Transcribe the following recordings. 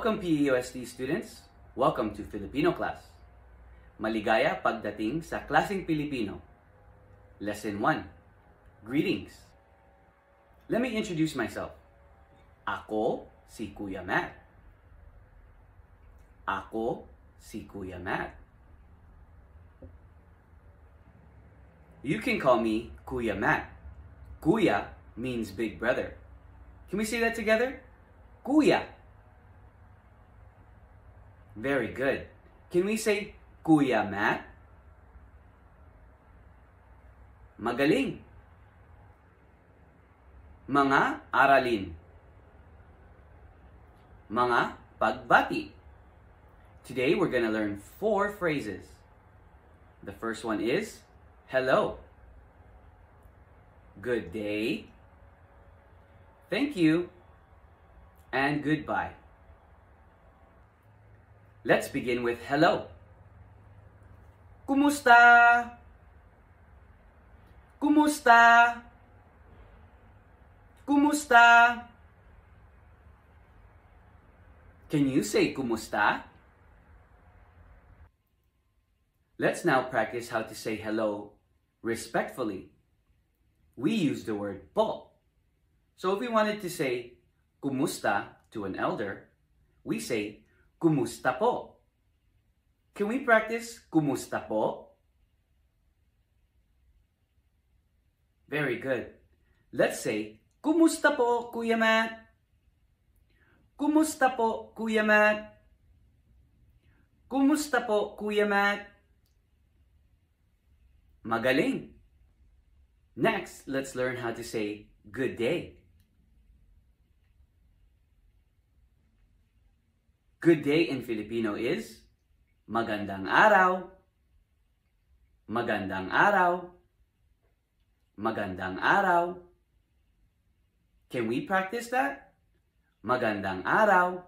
Welcome PEOST students. Welcome to Filipino class. Maligaya pagdating sa klaseng Pilipino. Lesson 1. Greetings. Let me introduce myself. Ako si Kuya Matt. Ako si Kuya Matt. You can call me Kuya Matt. Kuya means big brother. Can we say that together? Kuya. Very good. Can we say Kuya Matt? Magaling. Mga aralin. Mga pagbati. Today we're gonna learn 4 phrases. The first one is hello. Good day. Thank you. And goodbye. Let's begin with hello. Kumusta? Kumusta? Kumusta? Can you say kumusta? Let's now practice how to say hello respectfully. We use the word po. So if we wanted to say kumusta to an elder, we say kumusta po. Can we practice kumusta po? Very good. Let's say kumusta po, Kuya Matt? Kumusta po, Kuya Matt? Kumusta po, Kuya Matt? Magaling. Next, let's learn how to say good day. Good day in Filipino is magandang araw. Magandang araw. Magandang araw. Can we practice that? Magandang araw.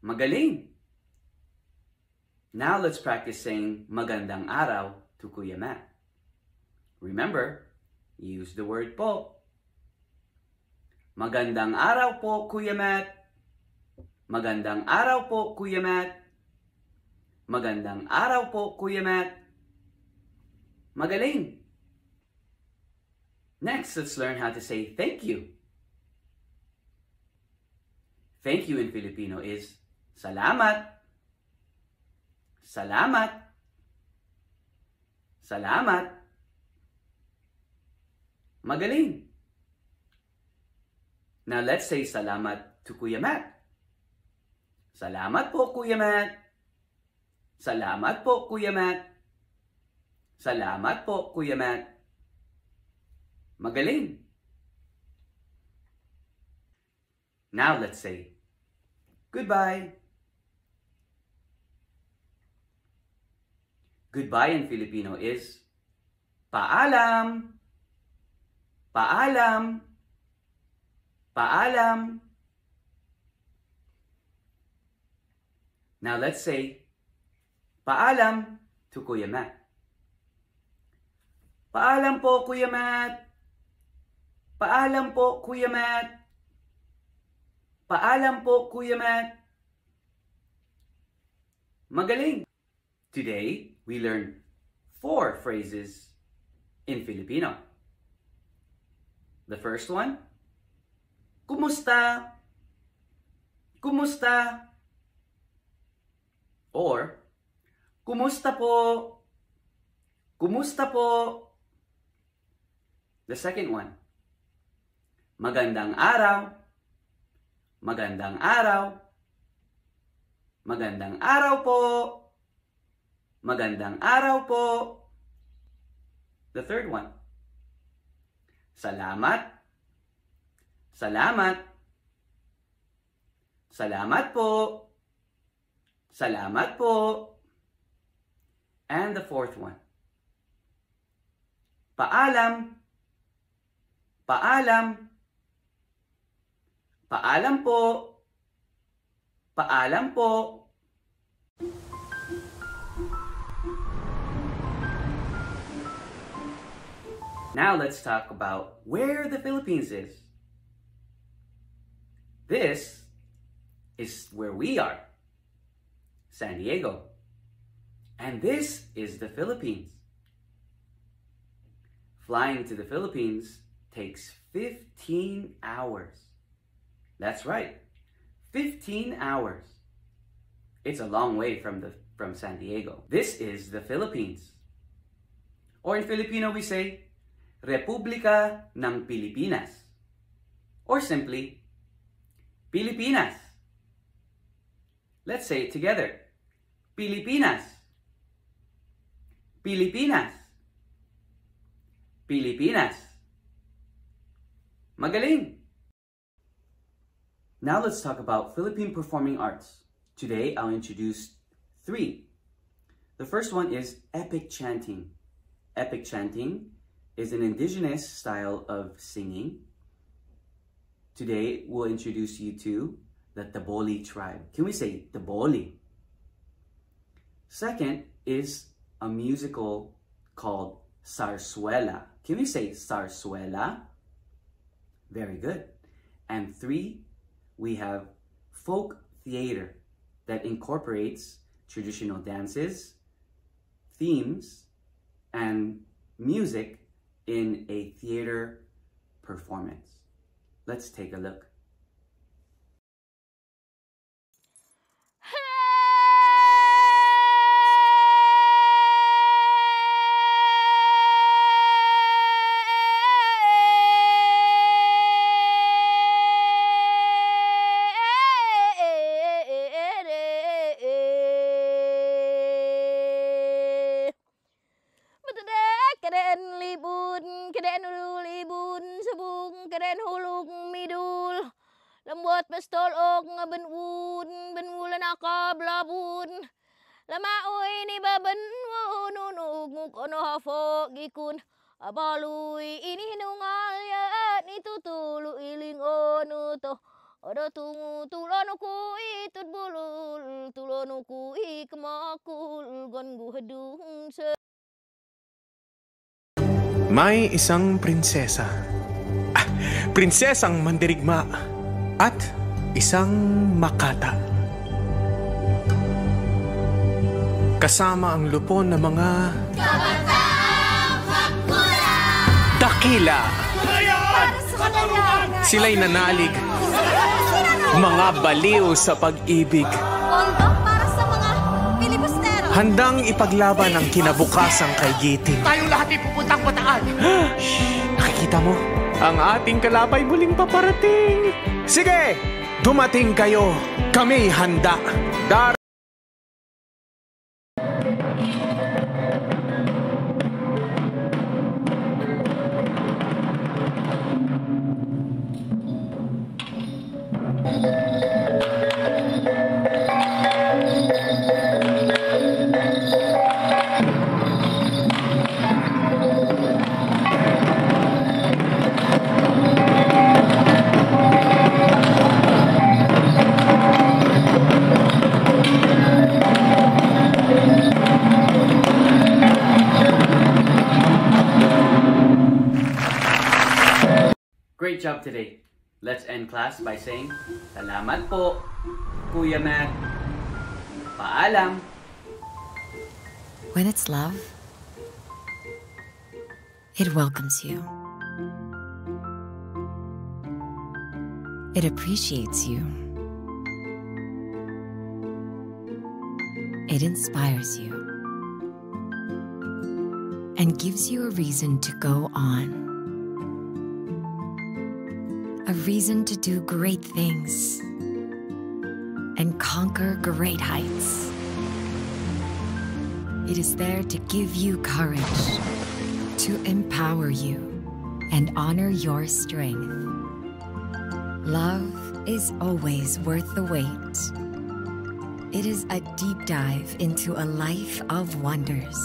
Magaling. Now let's practice saying magandang araw to Kuya Matt. Remember, use the word po. Magandang araw po, Kuya Matt. Magandang araw po, Kuya Matt. Magandang araw po, Kuya Matt. Magaling. Next, let's learn how to say thank you. Thank you in Filipino is salamat. Salamat. Salamat. Magaling. Now let's say salamat to Kuya Matt. Salamat po, Kuya Matt. Salamat po, Kuya Matt. Salamat po, Kuya Matt. Magaling. Now let's say goodbye. Goodbye in Filipino is paalam. Paalam. Paalam. Now let's say paalam to Kuya Matt. Paalam po, Kuya Matt. Paalam po, Kuya Matt. Paalam po, Kuya Matt. Magaling. Today, we learned 4 phrases in Filipino. The first one, kumusta? Kumusta? Or, kumusta po? Kumusta po? The second one, magandang araw. Magandang araw. Magandang araw po. Magandang araw po. The third one, salamat. Salamat. Salamat po. Salamat po. And the fourth one, paalam. Paalam. Paalam po. Paalam po. Now let's talk about where the Philippines is. This is where we are, San Diego. And this is the Philippines. Flying to the Philippines takes 15 hours. That's right, 15 hours. It's a long way from San Diego. This is the Philippines. Or in Filipino we say, Republika ng Pilipinas. Or simply, Pilipinas. Let's say it together. Pilipinas. Pilipinas. Pilipinas. Magaling! Now let's talk about Philippine performing arts. Today I'll introduce 3. The first one is epic chanting. Epic chanting is an indigenous style of singing. Today we'll introduce you to the Taboli tribe. Can we say Taboli? Second is a musical called Zarzuela. Can we say Zarzuela? Very good. And 3, we have folk theater that incorporates traditional dances, themes, and music in a theater performance. Let's take a look. Keren hulog midul lambot pestol og nga benwulan akablabun lamaoy ni baben nunog mukono hafo gikun abaluy ininungal ya ni tutulu iling ono to odo tungu tulono ku itud bulul tulono ku ikmakul gon guhedung se. May isang prinsesa. Prinsesang mandirigma at isang makata. Kasama ang lupon ng mga dakila. Sila'y nanalig, mga baliw sa pag-ibig. Para sa mga Pilipustero. Handang ipaglaban ang kinabukasang kaygiting. Tayong lahat ay pupuntang Bataan. Nakikita mo? Ang ating kalabay muling paparating. Sige, dumating kayo. Kami handa. Great job today. Let's end class by saying, Salamat po, Kuya Matt. Paalam. When it's love, it welcomes you. It appreciates you. It inspires you. And gives you a reason to go on. A reason to do great things and conquer great heights. It is there to give you courage, to empower you, and honor your strength. Love is always worth the wait. It is a deep dive into a life of wonders.